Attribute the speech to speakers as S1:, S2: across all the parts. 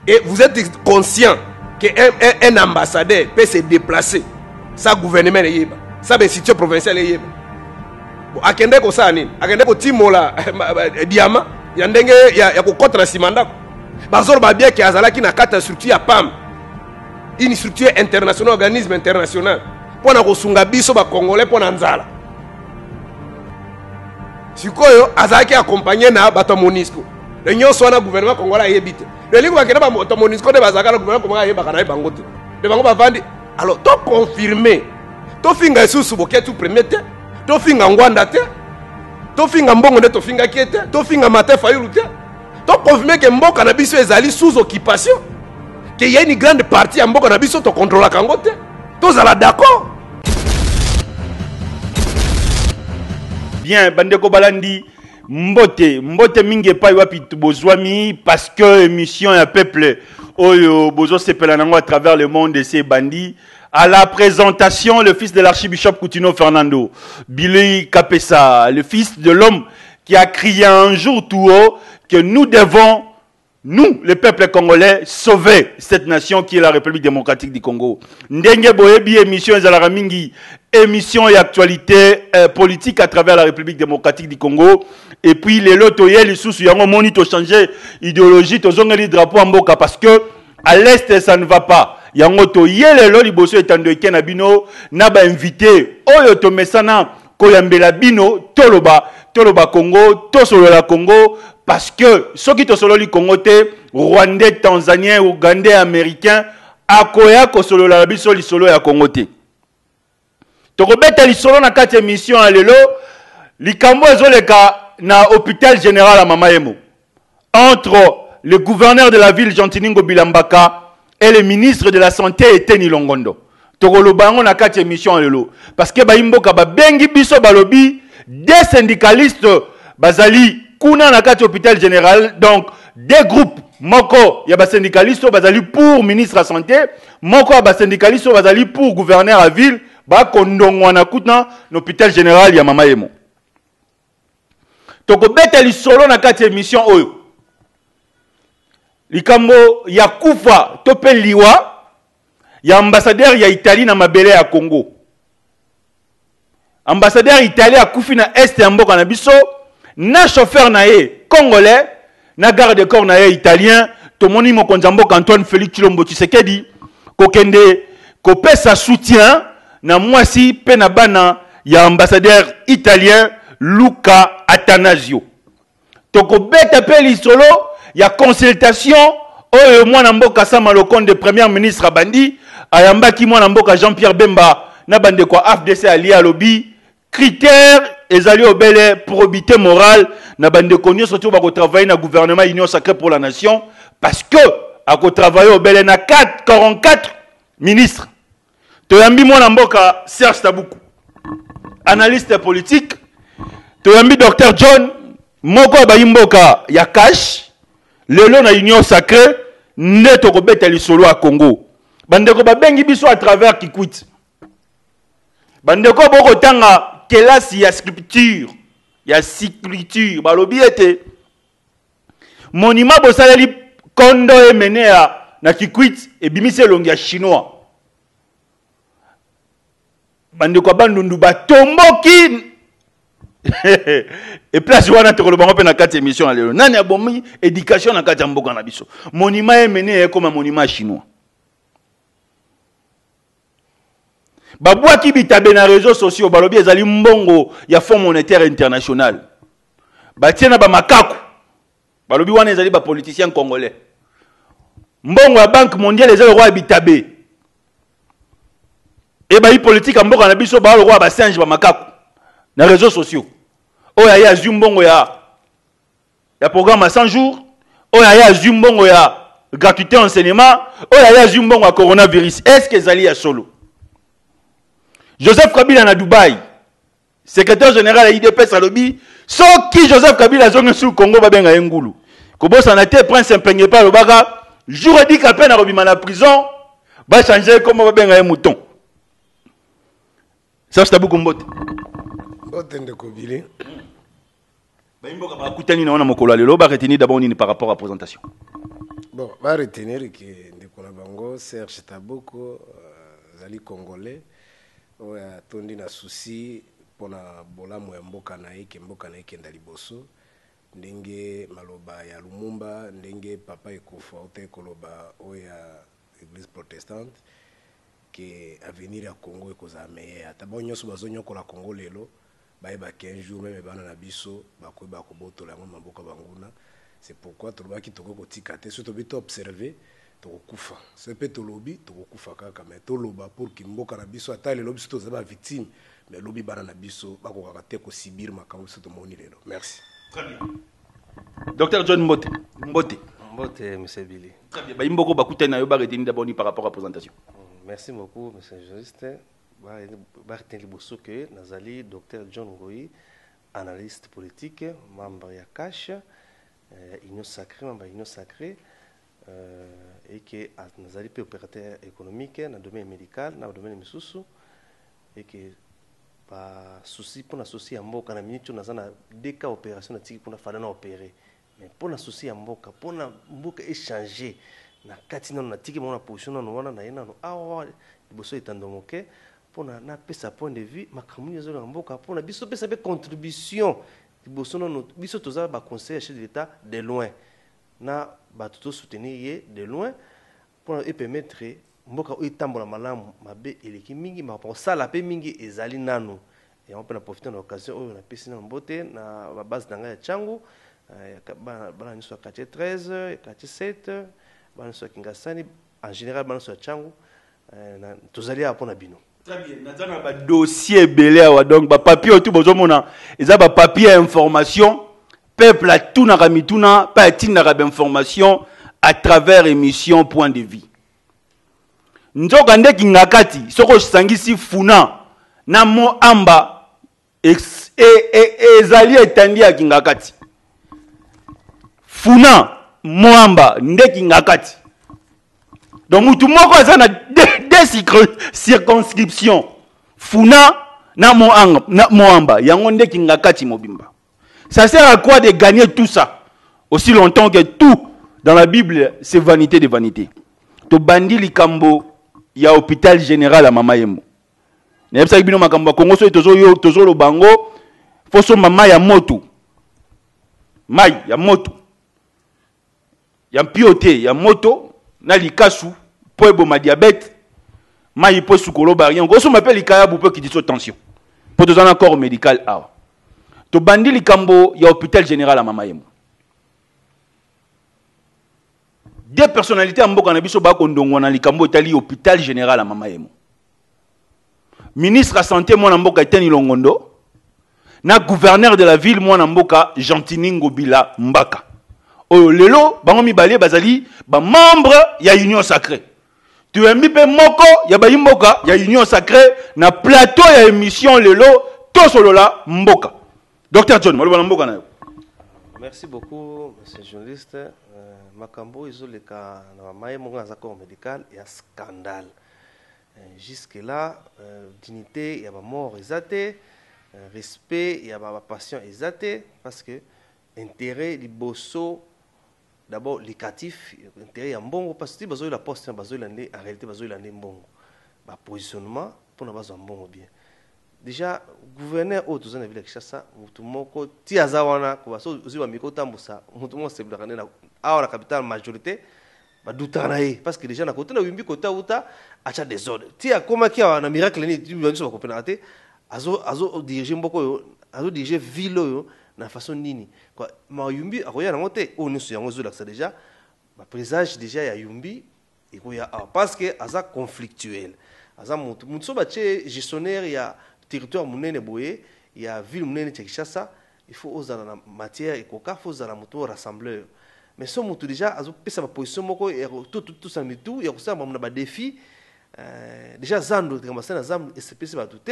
S1: Et vous êtes conscient qu'un ambassadeur peut se déplacer. Ça, gouvernement, ça, institution provinciale. Bon, akende ko sani, akende ko timola diamant, yandenge ya ko contre simanda. Bazor ba bien ki azala ki na kata structure ya PAM. Une structure internationale, organisme international. Pour na ko sunga biso ba congolais pour na nzala. Sikoyo azaki accompagné na bato Monisco. Le nyonso na gouvernement congolais yebite. Le lingo bakena ba bato Monisco de bazaka na gouvernement congolais yebaka na bangote. De bango ba vandi. Alors, to confirmer. To finga susu boke tu premier te. To finga ngwanda te. To finga mbongo de to finga kiete. To finga mate fayulu te. To confirmer que mboka na biso ezali sous occupation. Que y a une grande partie ya mboka na biso to contrôle kango te. To zala d'accord.
S2: Bien, Bandeko Balandi, mbote mingi pa wapi bozwami parce que émission ya peuple oyo bozo sepelanango à travers le monde de ces bandits. À la présentation, le fils de l'archibishop Coutinho Fernando, Billy Kapessa, le fils de l'homme qui a crié un jour tout haut que nous devons, nous, le peuple congolais, sauver cette nation qui est la République démocratique du Congo. Ndenge boyebi émission ezalaka mingi, émission et actualité politique à travers la République démocratique du Congo. Et puis les loto yeli sous yango moni to changer idéologie to zongeli drapeau en mboka parce que à l'est ça ne va pas. Yango to yele lo liboso etandoke na bino na ba invité oyo to mesana koyambela bino toloba Congo to solola Congo parce que ceux qui to sololi Congo te Rwandais, Tanzanien, Ougandais, Américain akoya ko solola biso li solo ya Congo te. To kobeta li solo na kati émission alelo likambo ezoleka na hôpital général à Mamayemo entre le gouverneur de la ville Jantiningo Bilambaka et le ministre de la santé Eteni Longondo. Tokolo bango na kati émission lelo parce que baimboka ba bengi biso balobi des syndicalistes bazali kuna na kati hôpital général, donc des groupes moko ya ba syndicalistes bazali pour ministre de la santé, moko ba syndicalistes bazali pour gouverneur à ville ba kondongwa na kutna l'hôpital général ya Mamayemo. Toko beta li solo na kati émission oyo likambo ya kufa tope liwa ya ambassadeur ya Italie na mabele ya Congo. Ambassadeur italien a kufi na est ya mboka na biso na chauffeur na ye congolais na garde corps na ye italien tomoni mokonzi mboka Antoine Félix Tshilombo Tshisekedi kokende kopesa soutien na mwasi pe na bana ya ambassadeur italien Luca Atanasio. Toko beta pe li solo ya consultation oyo mwana mboka Sama Lokonde premier ministre abandi ayambaki mwana mboka Jean-Pierre Bemba na bande kwa AFDC ali alobi critères ezali obele probité morale na bande konyo surtout ba ko travailler na gouvernement Union Sacrée pour la Nation parce que a ko travailler obele na 44 ministres. Toyambi mwana mboka Serge Taboukou analyste politique, toyambi Dr John moko ba yimboka ya cash lelo na Union Sacrée neto ko beta lisolo a Congo. Bandeko ba bengi biso à travers Kikwit. Bandeko boko tanga kelasi ya scripture, ya cycliture, balobi ete monima bosaleli kondo emenea na Kikwit e bimise longi ya chinois. Bandeko bandundu batomboki et place wana tokolo bango pe na kati émission alelo nani abomi éducation na kati mboka na biso monima emenea comme monima chinois. Babwa ki bitabe na réseaux sociaux balobi ezali mbongo ya Fonds monétaire international. Batiena ba makaku. Balobi wana ezali ba politicien congolais. Mbongo ya Banque mondiale ezali roi bitabe. Et ba yi politique mboka na biso ba roi ba singe ba makaku na réseaux sociaux. Oya ya zumbongo ya programme à 100 jours. Oya ya zumbongo ya gratuité enseignement. Oya ya zumbongo ya coronavirus. Est-ce que ezali ya solo? Joseph Kabila na Dubaï, secrétaire général à IDP Salobi, so qui Joseph Kabila zonge sur Congo babenga ngulu. Kobo sanate prince imprégné par le baga, jour dit qu'à peine à robima na prison, ba changer comment babenga mouton. Ça c'est beaucoup mbote.
S1: Mbote ndeko Billy.
S2: Ba imboka ba kutani na wana mokolo lelo ba reteni d'abord ni par rapport à la présentation.
S3: Bon, va retenir que ndeko na bango Serge Taboko zali congolais oya tondi na souci pona bolamu ya mboka na ye kenda liboso ndenge maloba ya Lumumba ndenge papa ekufa ote koloba oya église protestante que avenir ya Congo ekozala meilleur ata bo nyonso bazonyokola Congo lelo bayeba 15 jours même bana na biso bakoyeba kobotola yango mboka banguna. C'est pourquoi tout le monde qui te kotika te surtout bito observer to kufa c'est peut to lobby to kufa kaka mais to loba pour ki mboka na biso ata le lobby surtout za ba victime mais lobby bana na biso bako kaka te ko sibir makambo surtout moni lelo. Merci.
S2: Très bien. Docteur John Mbote.
S4: Monsieur Billy.
S2: Très bien. Ba imboko bakuta na yo ba reteni d'abord par rapport à la présentation.
S4: Merci beaucoup monsieur le journaliste. Ba reteni liboso que nazali docteur John Ngoyi, analyste politique, membre ya Cash. Union sacrée, membre Union sacrée, et que nous avons opérateur économique dans le domaine médical, dans le domaine misusu, et que pas souci pour associer à mboka na minute nous avons des cas opération pour faire opérer, mais pour associer à mboka pour mboka échanger na katina na tiki mona position na wana na ina no awa liboso etandomoke pour na pesa point de vue makamuni zo na mboka pour na biso pesa be contribution liboso no biso toza ba conseil chef de l'État de loin na ba tout soutenir de loin pour permettre mboka o itambola malamu mabe eleki mingi ma pour ça la pe mingi ezali nanu et on peut en profiter de l'occasion on a pesi na mbote na ba base danga ya changu bana niso quartier 13 quartier 7 bana so kingasani en général bana so changu na tozali hapo na bino.
S2: Très bien. Nous avons un dossier belé, donc un papier tout besoin ils ont un papier information peuple a tout na ramituna pas tin na information à travers émission point de vue. Nzoka ndeki ngakati soko sangisi funa na mo amba ezali etandi ya kingakati. Funa mo amba ndeki ngakati. Donc mutu moko azana des circonscriptions funa na moamba yango ndeki ngakati mobimba. Ça sert à quoi de gagner tout ça aussi longtemps que tout dans la Bible c'est vanité de vanité. To bandi likambo ya hôpital général à Mama Yembo. Nebisa bino makambo Kongo so tozo lo bango foso mama ya moto. Mai ya moto. Ya mpiote ya moto na likasu po ma diabète mai po sukolo barien goso m'appelle likaya bu pe qui dit tension pour deux ans encore médical ah to bandi likambo ya hôpital général à Mama Yembo des personnalités mboka na biso ba ko ndongo na likambo etali hôpital général à Mama Yembo ministre de santé mwana mboka Eteni Longondo na gouverneur de la ville mwana mboka Gentiningo Bila Mbaka o lelo bango mibale bazali ba membre ya union sacrée. Tu es mis moko ya ba mboka ya union sacrée na plateau ya émission lelo to solola mboka. Docteur John maloba mboka na yo.
S4: Merci beaucoup monsieur le journaliste. Makambo izoleka na maye monga za corps médical et scandale. Jusque là dignité ya ba mort ezate, respect ya ba patient ezate parce que intérêt liboso d'abord l'écatif intérêt ya mbongo parce que bazo la poste bazo la en réalité bazo la mbongo ba positionnement pour na bazo mbongo bien déjà gouverneur au tozana ville Kinshasa mutu moko ti azawana ko baso uziba miko tambusa mutu mo se blakane na awa la capitale majorité ba dutana ye parce que déjà na côté na wimbi kota uta acha désordre ti akoma ki na miracle ni ti biso ba coopérative azo diriger mboko azo diriger ville yo na façon nini quoi ma yumbi akoya na moté on est yango zo laksa déjà ba présage déjà ya yumbi et koya parce que aza conflictuel aza mutu so ba che gestionnaire ya territoire munene boye ya ville munene Kinshasa il faut oser na matière et koka faut oser na mutu rassembleur mais so mutu déjà azo pesa ba position moko et tout ça mais tout ya kosa ba défi déjà zando kama sana zam espèce ba tout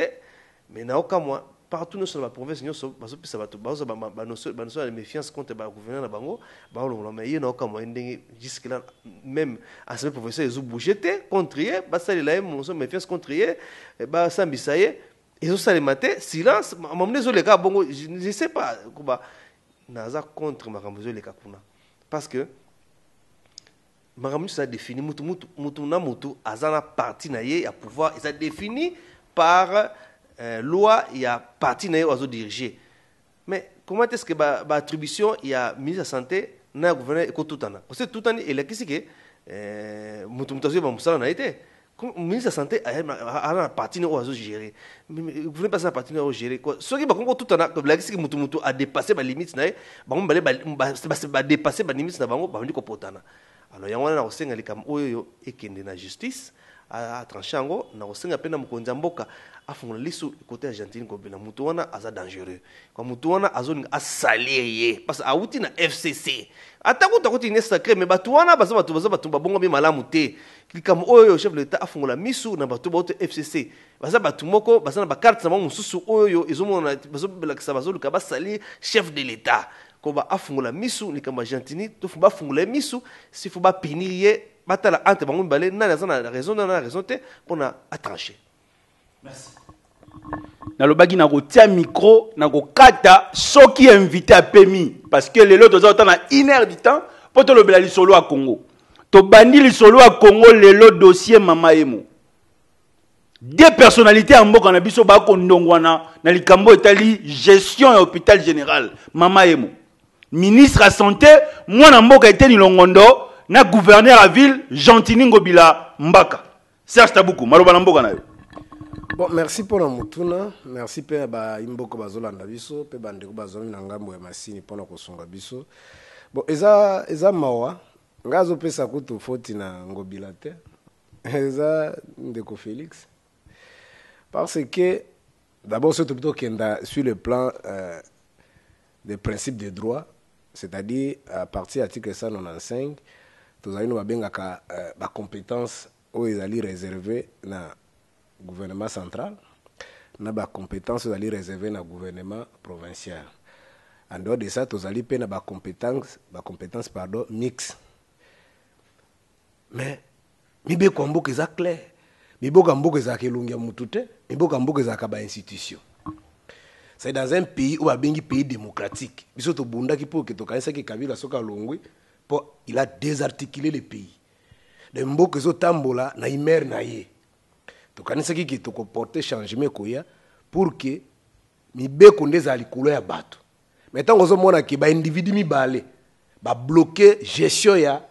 S4: mais na okamwa partout dans la province nous sommes de méfiance contre le gouvernement de Bango mais il y a aucun moyen jusque là même à ce professeur ils ont bougé contre eux ça il a une méfiance contre eux ça bisaye ils ont ça le matin silence m'amener sur les cas Bongo je sais pas quoi naza contre ma cambozo les kakuna parce que makambo ça défini mutu na mutu azana parti na ye ya pouvoir et ça défini par loi ya parti na ye ozo diriger. Mais comment est-ce que ba attribution ya ministre de santé na gouverneur ko tutana parce que tutani et la kisi que mutu azo ba musala na été ministre de santé a la partie où ozo gérer vous voulez passer la partie où gérer quoi ce qui ba ko tutana comme la kisi que mutu a dépassé ba limite na ye ba dépasser ba limite na bango ba ndi ko potana. Alors il y a un osenga likam oyo ekende na justice a tranchango na osenga pena mukonza mboka afunga lisu côté Argentine ko bela mutu wana aza dangereux kwa mutu wana azoni asalier parce a uti na FCC atakuta kuti ne sacré mais batu wana baza batu babongo bi malamu te likam oyo chef de l'état afunga la misu na batu bote FCC baza batu moko baza na ba carte na mususu oyo ezomona bazo bela kisa bazo luka basali chef de l'état ko ba afungula misu ni kama Argentine to fuba fungula misu si fuba pinirier batala ante bango balé na raison te pona atrancher.
S2: Merci. Na lobaki na ko tia micro na ko kata soki invité à Pemi parce que les autres ont na 1 heure du temps pour te lobela li solo à Congo. To bandi li solo à Congo le dossier Mama Emo. Des personnalités en mboka na biso ba ko ndongwana na likambo etali gestion à hôpital général Mama Emo. Ministre de la santé, moi n'amboka été ni longondo, na gouverneur à ville, Gentini Ngobila Mbaka. Serge Taboukou, maloba n'amboka na.
S3: Bon, merci pour la mutuna, merci pour ba imboko bazolanda biso, pe bandeko bazomi na ngambo ya masini pona kosunga biso. Bon, eza mawa, ngazo pesa kutu foti na Ngobila te. Eza ndeko Félix. Parce que d'abord c'est plutôt kenda sur le plan des principes de droit. C'est-à-dire, à partir de l'article 195, nous avons des compétences où ils allaient réserver dans le gouvernement central, des compétences où ils allaient réserver dans le gouvernement provincial. En dehors de ça, nous allons payer des compétences mixtes. Mais, il y a des choses qui sont claires. Il y a des choses qui sont institutions. C'est dans un pays où il y a un pays démocratique. Il a désarticulé le pays. Les gens qui sont tambola na imer na ye. To kanisa ki to porter changement koya pour que mi be konde za likolo ya bato. Maintenant ozo mona ki ba individu mi balé ba bloquer gestion ya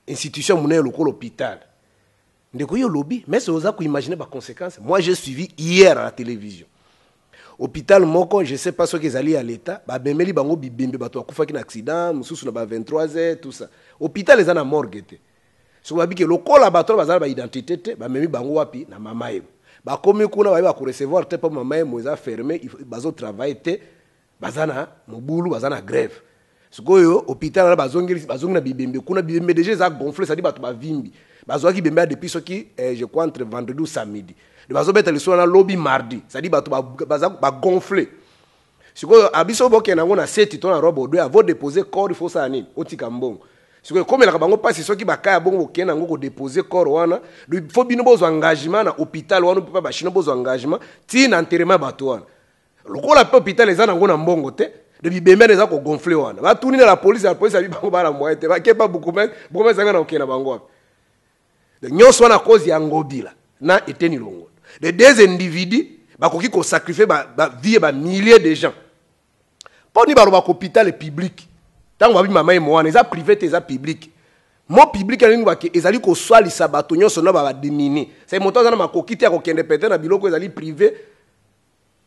S3: institution mona lokolo hôpital. Ndeko yo lobby mais c'est oza ko imaginer ba conséquences. Moi j'ai suivi hier à la télévision. Hôpital moko je sais pas ce qu'ils allaient à l'état ba bemeli bango bibembe bato akufa ki na accident mususu na ba 23h tout ça hôpital les ana morgue te so ba biki lokola bato bazala ba identité te ba memi bango wapi na mama yebo ba komi kuna ba ko recevoir te pa mama yebo eza fermé bazo travailler te bazana mobulu bazana grève sikoyo hôpital na bazongi na bibembe kuna bibembe déjà za gonfler ça dit bato ba vimbi bazo ki bembe depuis ce qui je crois entre vendredi ou samedi. Les bazo beta liso na lobby mardi, ça dit ba gonfler. Siko abiso boke na ngona seti to na robo do avant déposer corps il faut ça nini otika mbongo. Siko comme la bango passe soki bakaya bongo ke na ngoko déposer corps wana, il faut bino bozo engagement na hôpital wana pa ba chino bozo engagement ti na enterrement bato wana. Lokola pe hôpital les ana ngona mbongo te, de bibembe les ko gonfler wana. Ba tuni na la police abi bango ba la moite, ba ke pa beaucoup mais beaucoup ça na okena bango. De nyonso na cause ya Ngobila na eteni longo. De deux individus bakoki ko sacrifier ba vie ba milliers de gens. Poni ba hôpital public. Tango babi mama emo wana eza privé te eza public. Mo public alingi ba ke ezali ko swalisa bato nyonso na ba déminer. C'est moto na makoki te ko kende péter na biloko ezali privé.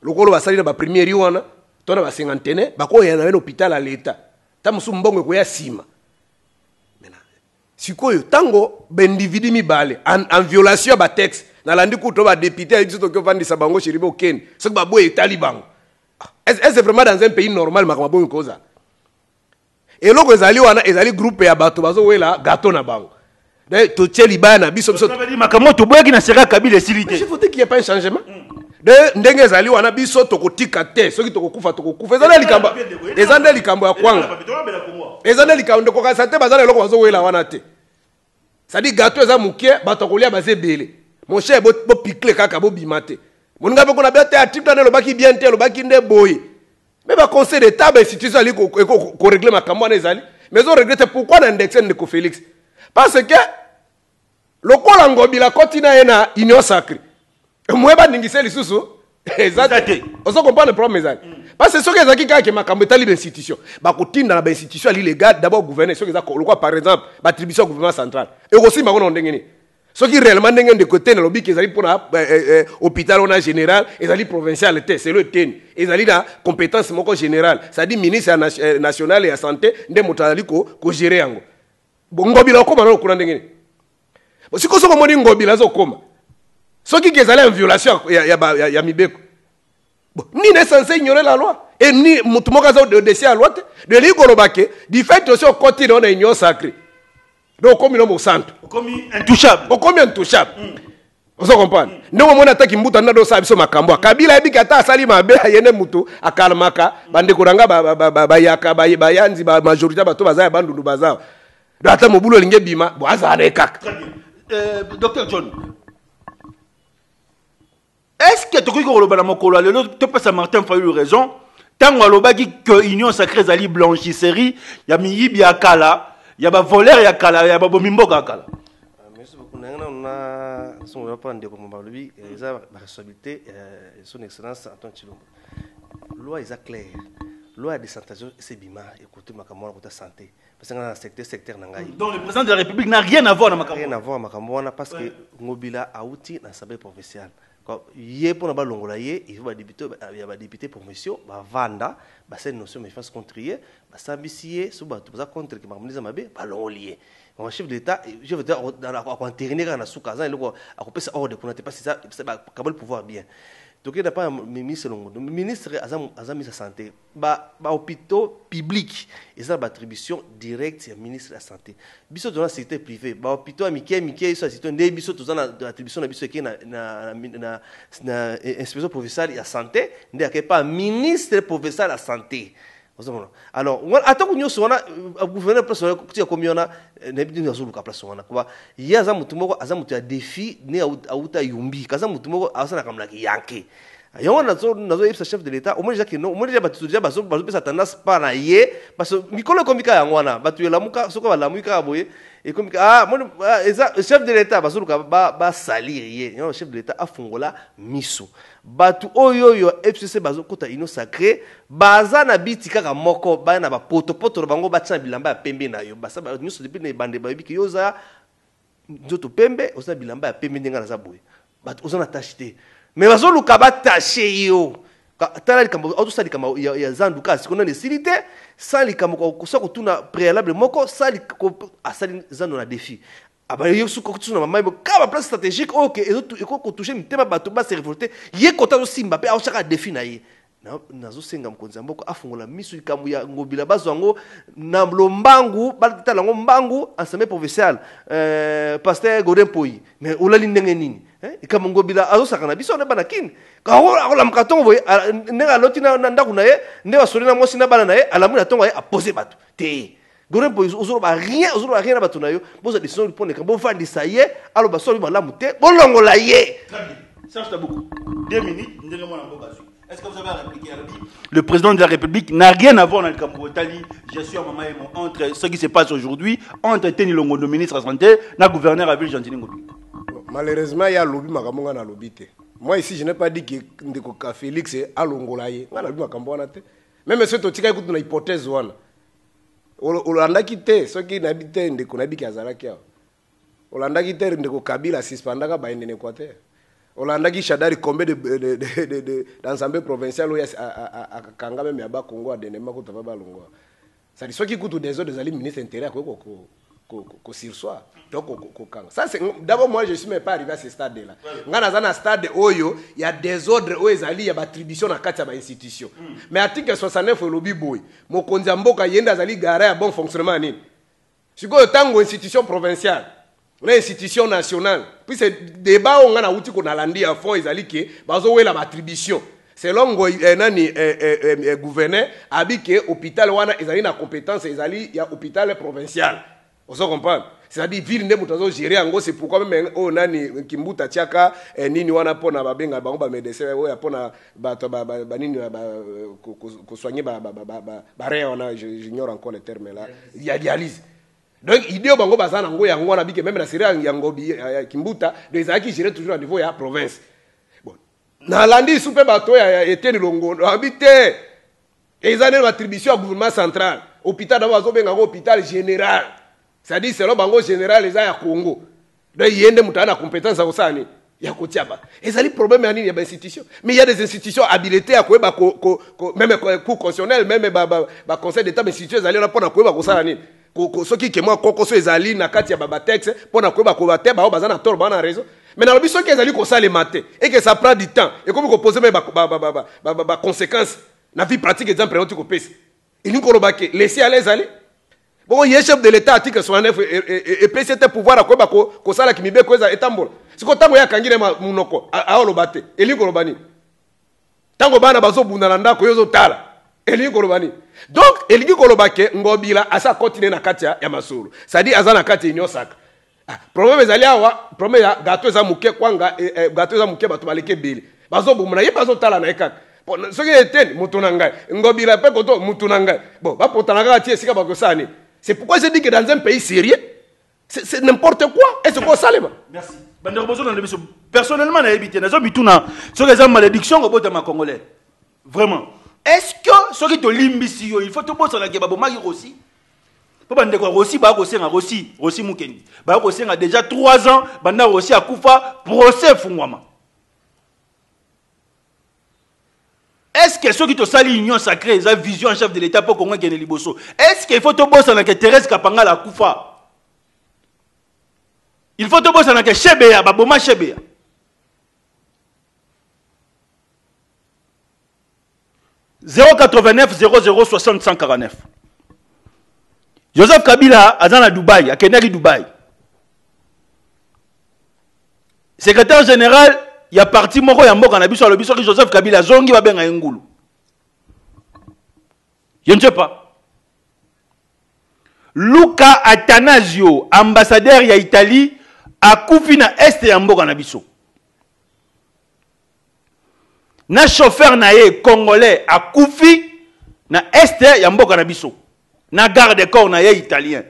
S3: Lokolo basali na ba premier wana, to na ba cinquantaine, bako ya na hôpital à l'état. Tamusu mbongo ko ya sima. Sikoyo tango bendividu mibale en violation ba texte na landi kuto ba député a dit to vandi sabango chiribo ken ce que babo est taliban est vraiment dans un pays normal makamabo koza et loko ezali wana ezali groupe ya bato bazo wela gâteau na bango de to tcheli bana biso
S2: ça veut dire makambo to boyaki na sera kabila silité
S3: il faut qu'il y ait pas un changement de ndenge ezali wana biso to kotika te soki to kokufa ezali likamba ezande likambo ya kwanga ezande likambo ko ka sate bazana loko bazo wela wana te ça dit gâteau eza mukie bato kolia baze belé mon cher bo picle kaka bo bimate moninga be ko na bete article na lobaki bien te lobaki nde boy mais ba conseil d'état ba institution ali ko régler makambo na ezali mais on regrette pourquoi na indexer ndeko Félix
S1: parce que lokola ngobila kotina ena union sacrée mweba ningise lisusu exact oso comprendre le problème ezali parce que soki ezaki kaka makambo etali institution bakotinda na ba institution ali légal d'abord gouverner soki ezaka lokwa par exemple battribution gouvernement central ekosimba ngo na ndenge ni soki réellement ndenge de côté na lobiki ezali pona hôpital on a général ezali provincial te c'est le ten ezali na compétence moko général ça dit ministre national ya santé nde motali ko gérer yango ngobila okoma na kuna ndenge ni siko soko moni ngobila zo koma soki ezali en violation ya mibeko ni n'est censé ignorer la loi et ni mutu moko aza de dossier à loi de ligolobake du fait aussi au côté on a union sacrée donc comme il centre
S2: comme intouchable
S1: comme intouchable on se comprend ndongo mona ataki mbuta ndado sa biso makambo kabila ebiki ata asali mabe yene mutu akalmaka bande kuranga bayaka bayanzi ba majorité bato bazaya bandundu bazao do ata mobulo linge bima bo azane kaka.
S2: Docteur John, est-ce que tu as dit que tu as Martin Fayulu raison? Tant que que l'Union sacrée est blanchisserie, il y a Miyibi à Kala, il y a voleur à Kala, il y a Bomimbo à Kala.
S4: Merci beaucoup. On a la responsabilité son excellence Antoine Tshilombo. Loi est claire. Loi de décentralisation, c'est bima. Écoutez, ma camarade, pour ta santé. Parce que dans le secteur Nangaï.
S2: Donc le président de la République n'a rien à voir dans ma camarade.
S4: Rien à voir, ma camarade, parce que Ngobila a outil dans sa provinciale. Hier, pour nous longola il faut des députés provinciaux, vanda, c'est une notion de défense contre hier, s'ambitier, sur ça contre qui m'a dit Zamabé, longolier. Mon chef de l'État, je veux dire, à intériner dans la sous-casa, il a coupé ça hors de pour pas si ça, le pouvoir bien. Donc il n'y a pas un ministre longo. Le ministre a mis sa santé. Hôpitaux publics, ils ont l'attribution directe au ministre de la santé. Biso dans la secteur privé, hôpitaux amicaux, ils sont assistants des biso tous dans l'attribution de biso qui na inspection provinciale de la santé, il n'y a pas ministre provincial de la santé. Alors, attends que nous soyons gouverneur personnel comme on a n'habitude de nous place on a quoi il y a zamutumo azamutu ya défi ne auta yumbi kaza mutumo asana kamla ki yanke yo nazo ipsa chef de l'état au moins déjà que non au moins déjà batu déjà bazo pesa tendance pas na ye parce que mikolo komika ya ngwana batu la muka soko ba la muka boye et komika chef de l'état bazo ba salir ye yo chef de l'état afungola miso batu oyo FCC bazo kota ino sacré baza na biti kaka moko ba na ba poto bango batsa bilamba ya pembe na yo basa ba nyuso depuis ne bande ba biki yoza nzoto pembe oza bilamba ya pembe ndenga na za boye batu oza na tachite mais bazo luka ba taché yo tala likambo auto sali kama ya zanduka sikona ne silité sans likambo ko so ko tuna préalable moko sali ko asali zando na défi aba yesu ko tuna mama ibo kaba place stratégique OK et ko toucher mitema bato ba se révolter ye kota zo simba pe a chaka défi na ye nazo senga mkonzi mboko afungola misu likambo ya ngobila bazwango na lombangu batala ngo mbangu ensemble provincial pasteur Godin Poyi mais olali ndenge nini kama ngobila azo sakana biso na banakini ka ola mkatongo boye ndenga loti na ndaku na ye ndewa soli na mosi na bana na ye alamu na tongo ye a poser bato te Godin Poyi ozolo ba rien na bato na yo boza décision pour ne kambo fandi ça ye alo ba soli ba lamu te bolongola ye
S2: ça c'est beaucoup 2 minutes ndenge mona mboka. Est-ce que vous avez répliqué à le président de la République n'a rien à voir dans le Cameroun. Je suis à Maman entre ce qui se passe aujourd'hui, entre Teni Longo, le ministre de la Santé, le gouverneur à Ville-Gentini Ngobi.
S1: Malheureusement, il y a lobby Makamonga na lobby. Moi ici, je n'ai pas dit que Ndeko Félix est à Longolaye. On a lobby Makamboana. Même si tu as écouté une hypothèse, Olanda quitté, ceux qui n'habitent Ndeko Nabi Azalakia. Olanda quitté Ndeko Kabila Sispandaka ba Indien Équateur. Olanda qui Chadari combien d'ensemble provincial où il y a Kanga même Yaba Congo à Denema ko Taba Longo. Ça dit ceux qui coûtent des autres des alliés ministres intérieurs ko sursoir. Donc ça c'est d'abord moi je suis même pas arrivé à ce stade là. Ngana za na stade oyo il y a des ordres où les alliés y a attribution na kati ya ba institution. Mais article 69 lobby boy. Mokonzi mboka yenda azali gara ya bon fonctionnement nini. Siko tango institution provinciale. Une institution nationale. Puis c'est débat on a outil qu'on a landé à fond ils allaient que bazo la attribution. Selon nani gouverneur habité hôpital wana ils allaient na compétence ils allaient il y a hôpital provincial. On se comprend. C'est-à-dire ville ne mutazo gérer en gros c'est pourquoi même oh nani kimbuta tiaka nini wana pona babenga bango ba médecin o ya pona ba nini ko soigner ba rien on a j'ignore encore le terme là. Il y a dialyse. Donc idée bango bazana ngo yango na bike même na série yango Kimbuta des aki gérer toujours à niveau ya province. Bon. Na landi soupe bato ya Etienne Longo habité. Et ils ont une attribution au gouvernement central. Hôpital d'abord zo benga hôpital général. C'est-à-dire c'est le bango général les a ya Congo. Donc il y a des mutana compétence à osani. Il y a kotiaba. Et ça les problèmes il y a des institutions. Mais il y a des institutions habilitées à quoi même cour constitutionnel même conseil d'état mais institutions aller là pour na quoi ça ni. Ceux qui moi koko so ezali na kati ya baba texte pour na koba ko bate ba bazana tort ba na raison mais na biso qui ezali ko ça les mater et que ça prend du temps et comme ko poser ba conséquences na vie pratique exemple on tu ko pèse il nous ko robake laisser aller ezali bon il chef de l'état article 69 et PCT pouvoir à ko ça la kimibe ko za etambola siko tango ya kangire munoko a robate eli ko robani tango bana bazo bunda ndako yozo tala eli ko robani. Donc, il dit que Ngobila a sa continué na katia ya masuru. Ça dit azana katia inyo saka. Problème ezali awa, problème ya gato eza muke kwanga gato eza muke bato baleke beli. Bazo bumuna ye bazo tala na ekaka. Bon, ce qui est mutu na ngai. Ngobila pe koto mutu na ngai. Bon, ba potana ka tie sika bakosani. C'est pourquoi je dis que dans un pays sérieux, c'est n'importe quoi et c'est quoi ça leba.
S2: Merci. Personnellement na habité na zo bituna. Ce que ça malédiction au bota ma congolais. Vraiment. Est-ce que ce qui te limbisi il faut te bosser na kebabo magi Rossi pour bande ko Rossi ba ko senga Rossi Mukendi ba ko senga déjà 3 ans banda Rossi akufa procès fungwama. Est-ce que ceux qui te sali union sacrée la vision en chef de l'état pour Congo gagner liboso est-ce qu'il faut te bosser na que Thérèse Kapanga la kufa il faut te bosser na que Chebeya baboma Chebeya. « 089 00 60 149. Joseph Kabila a dans Dubaï, à Kenari Dubaï. Secrétaire général, il y a parti moko ya mboka na biso le biso que Joseph Kabila zongi ba benga ngulu. Je ne sais pas. Luca Atanasio, ambassadeur ya Italie, a kufi na est ya mboka na biso. Na chauffeur na ye congolais a koufi na este ya mboka na biso na garde corps na ye italien.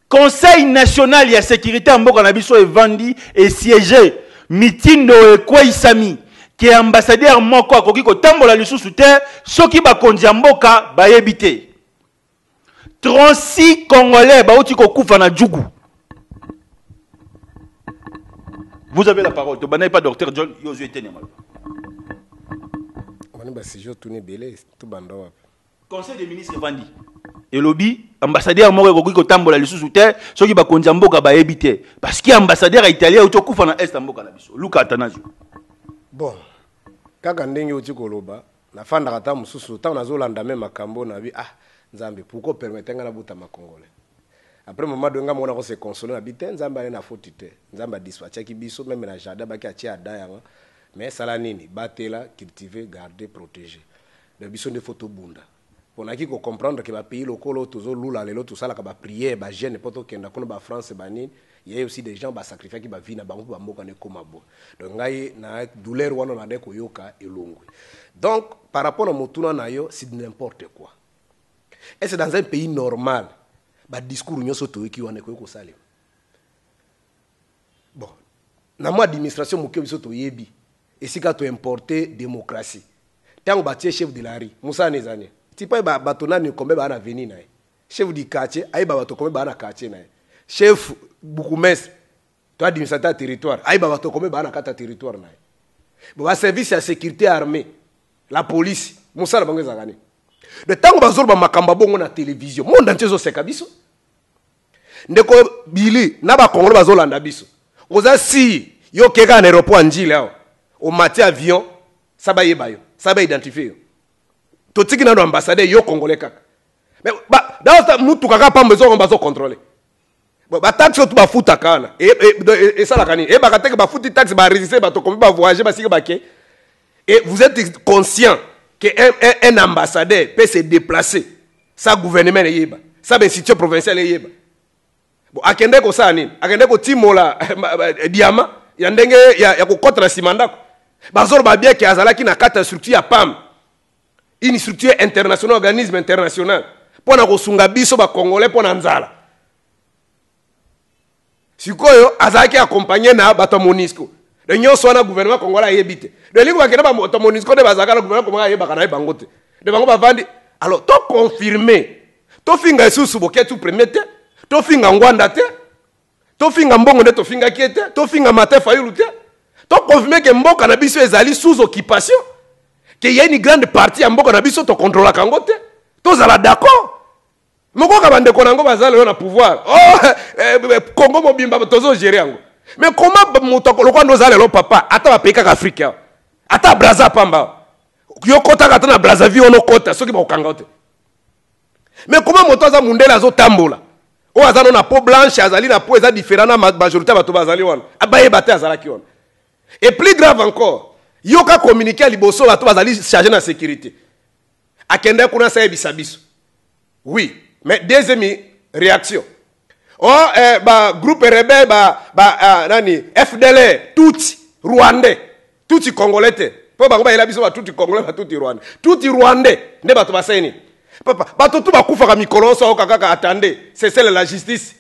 S2: Conseil national ya sécurité mboka na biso evandi et siégé mitindo ekweisami ke ambassadeur moko akoki ko tambola lisusu te soki ba konzi mboka ba yebite 36 congolais ba uti ko kufa na djugu. Vous avez la parole. Tu n'es pas docteur John Yosué Tenemal. Conseil des ministres Vandi. Et lobby, ambassadeur Moro Gogi Kotambola, le sous-souter, ceux qui ont Mboka ba éviter. Parce qu'il y a ambassadeur italien au Tokouf en Est Mboka Nabiso. Luca Atanasio.
S3: Bon. Kaka ndenge oti koloba, na fanda kata mususu, ta na zolanda même makambo na bi Nzambe, pourquoi permettre nga na buta ma congolais. Après moment donga mona ko se consoler na biten Nzamba na faute te. Nzamba dispatcha ki biso même na jardin ba ki atia dayanga. Mais sala nini batela cultiver garder protéger. De biso de photo bunda. Pona ki ko comprendre que ba pays lokolo tozo lula lelo tout ça la ka ba prière ba jeune poto kenda kono ba France ba nini. Il y a aussi des gens qui sacrifier qui ba vie na bango ba mboka ne koma bo. Donc ngai na douleur wana na de ko yoka elongwe. Donc par rapport à motuna na yo c'est n'importe quoi. Et c'est dans un pays normal. Ba discours nyoso toiki wana ko sale. Bon. Na mo administration moke biso to yebi. Et si ka to importer démocratie. Tango ba tie chef de la rue, Moussa Nezane. Ti pa ba batona ni kombe ba na veni na. Chef du quartier, ay ba bato kombe ba na quartier na. Chef Boukoumès, to administrateur territoire, ay ba bato kombe ba na kata territoire na. Bon ba service ya sécurité armée, la police, Moussa bango zangani. De tango bazor ba makamba bongo na télévision, monde entier zo seka biso. Ndeko Bili na ba Congolais bazolanda biso. Oza si yo keka na aéroport njile awo. Au matin avion, ça va yeba yo, ça va identifier. To tiki na ambassadeur yo Congolais kaka. Mais ba dans mutu kaka pa besoin on bazo contrôler. Ba taxe to ba futa kana. Et ça la kani. Et ba kateke ba futi taxe ba résister ba to comme ba voyager ba sika ba ke. Et vous êtes conscient que un ambassadeur peut se déplacer. Ça gouvernement yeba. Ça institution provinciale yeba. Bon akende ko ça nini? Akende ko timola diamant ya ndenge ya ko contre na simandako. Bazor ba bien ki azalaki na kata structure ya PAM. Une structure internationale, organisme international.
S1: pona kosunga biso ba congolais pona nzala sikoyo azaki accompagner na bato Monisco de nyonso wana gouvernement congolais ayebite de lingo bakena ba bato Monisco de bazaka na gouvernement congolais ayebaka na bango te de bango bavandi alors to confirmer to finga isusu boketu premier te to finga ngwanda te to finga mbongo nde to finga kiete to finga matin fayulu te to confirmer que mboka na biso ezali sous occupation que y a une grande partie ya mboka na biso to contrôler kango te to zala d'accord moko ka bande konango bazali yo na pouvoir Congo mobimba tozo gérer yango mais comment moto lokwa ndo zala lo papa ata ba peka ka Afrique ata Brazza pamba yo kota ka na Brazzaville ono kota soki ba okanga te mais comment moto za mundela azo tambola o azano na peau blanche azali na peau eza différent na majorité bato bazali wana abaye bate azala ki wana et plus grave encore yoka communiquer à liboso bato bazali chargé na sécurité akende kuna sa ebisa biso oui mais deuxième réaction groupe rebelle nani FDL tuti rwandais tuti congolais te po bango ba ela biso ba tuti congolais ba tuti rwandais tuti rwandais nde bato baseni papa bato tu bakufa ka mikolo so kaka attendez c'est celle la justice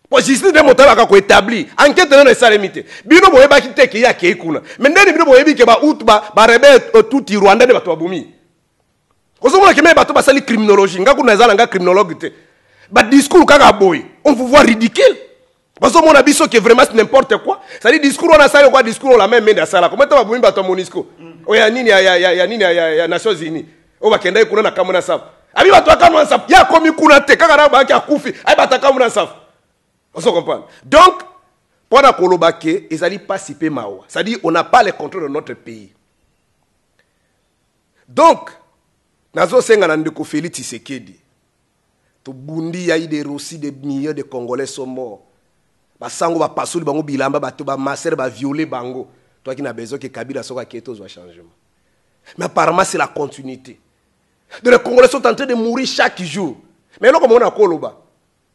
S1: pour justice de motala ka ko établir enquête non est limité bino boye ba kiteke ya ke kuna mais ndeni bino boye bi ke ba out ba rebelle tuti rwandais de bato babumi kozomona ke me bato basali criminologie nga kuna ezala nga criminologue te ba discours kaka boy on vous voit ridicule bazomona biso que vraiment c'est n'importe quoi ça dit discours on a ça quoi discours la même mende sala comment ba bumi bato Monisco oya nini ya nini ya Nations Unies o bakenda kuna na kamona safu abi bato akamona safu ya komi kuna te kaka na ba ki akufi ai bataka mona safu on se comprend donc pendant kolobake ezali pas si peu mawa ça dit on n'a pas le contrôle de notre pays donc nazo senga na ndeko Félix Tshisekedi to bundi ya ide rosi de millions de Congolais sont morts basango ba pasuli bango bilamba bato ba masser ba violer bango toi qui n'a besoin que Kabila soit keto soit changement mais apparemment c'est la continuité de les Congolais sont en train de mourir chaque jour mais là comme on a koloba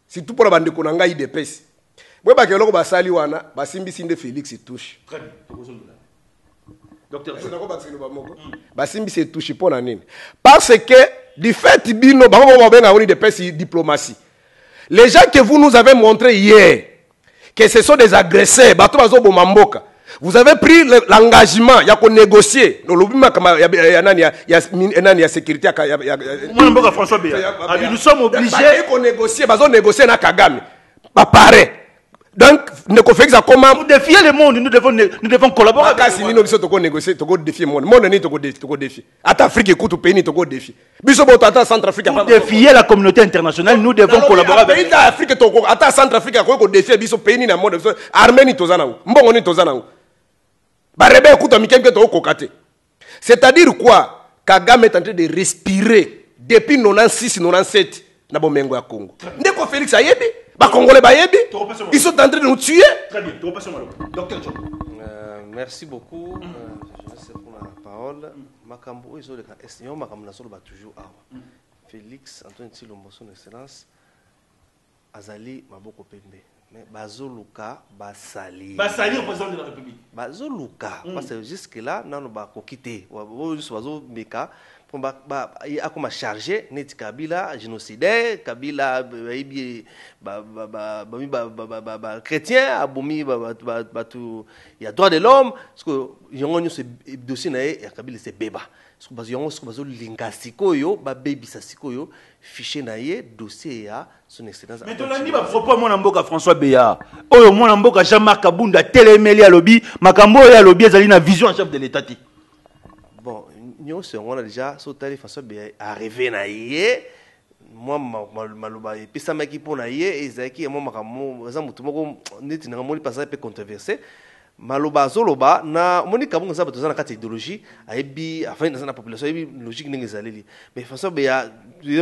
S1: si tout pour la bande ko nanga IDPS boy ba keloko ba sali wana ba simbi sinde Félix touche
S2: très bien docteur
S1: basimbi se touche pour nini parce que du fait bino bango benga oni de pesi diplomatie les gens que vous nous avez montré hier que ce sont des agresseurs bato bazo bomamboka vous avez pris l'engagement ya ko négocier no lobima kama ya nani ya sécurité ya
S2: mboka François Béa nous sommes obligés
S1: ko négocier bazo négocier na Kagame ba pare. Donc, pour
S2: défier le monde, nous devons collaborer.
S1: Si nous devons négocier, nous devons défier le monde. Le monde est défier. À l'Afrique, écoute, au pays, nous devons défier.
S2: Pour défier la communauté internationale, nous devons collaborer avec
S1: l'Afrique. À Centrafrique, nous devons défier le pays, le monde. Arménie, c'est-à-dire quoi? Kagame est en train de respirer depuis 96-97 dans le Congo. Ndeko Félix Ayebi. Congolais bayebi, ils sont en train de nous tuer.
S2: Très bien, docteur John.
S4: Merci beaucoup. Je laisse pour la parole. Makambo, ils ont le cas. Makambo n'a toujours awa. Félix Antoine Tshilombo, son excellence, Azali Maboko Pembe. Mais Bazoluka, Basali.
S2: Basali, président de la République.
S4: Bazoluka, parce que jusque-là, nous avons quitté. Bazo Meka. Il a comme chargé net Kabila génocidaire Kabila chrétien abomi il y a droit de l'homme parce que yongo ce dossier na ya Kabila c'est beba parce que yongo ce bazo linga sikoyo ba baby sa sikoyo fichier na ye dossier ya son excellence
S2: mais to landi ba propos mon mboka François Béa oyo mon mboka Jean-Marc Kabunda telemeli alobi makambo ya lobi ezali na vision en chef de l'état.
S4: Bon, nous on a déjà sauté François Béa arrivé na yé moi maloba et puis ça m'a qui pour na yé et zaki moi makamo za mutu moko neti na moli passer peu controversé maloba zoloba na moni kabunga za batozana kati idéologie ayebi afin na la population ayebi logique ningi zaleli mais François Béa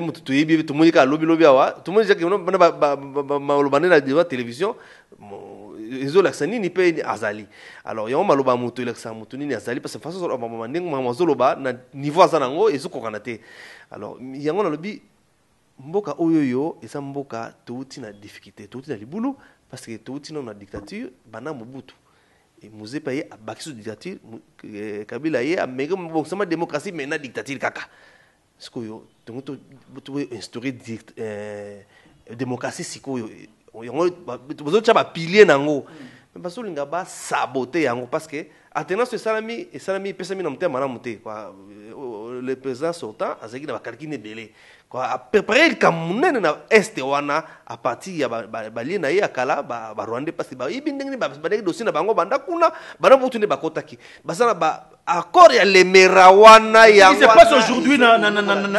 S4: mutu to yebi to moni ka lobby awa to moni jaki ba maloba na devant télévision ils l'accent ni pe azali alors yao maloba mutu l'accent mutu ni azali parce que façon ndenge mazoloba na niveau azanango ezuko kanate alors yango na lobi mboka oyoyo esa mboka touti na difficulté touti na libulu parce que touti na dictature bana Mobutu et Mouzé paye abakisu dictature Kabila ye amega bon sama démocratie mais na dictature kaka sikoyo tu instaurer démocratie sikoyo bozo tcha ba pilier nango mais baso linga ba saboter yango parce que alternance salami pesami na mutema na muté quoi le président sortant azaki na ba calcul belé quoi a préparer kamunene na est wana à partir ya ba lina ya kala ba Rwanda parce que ba ibindenge ba dossier na bango banda kuna bana butune bakotaki basana ba accord ya lemera wana ya
S2: ce qui se passe aujourd'hui na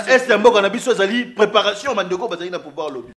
S2: est mboka na biso zali préparation bandeko bazali na pouvoir lobby.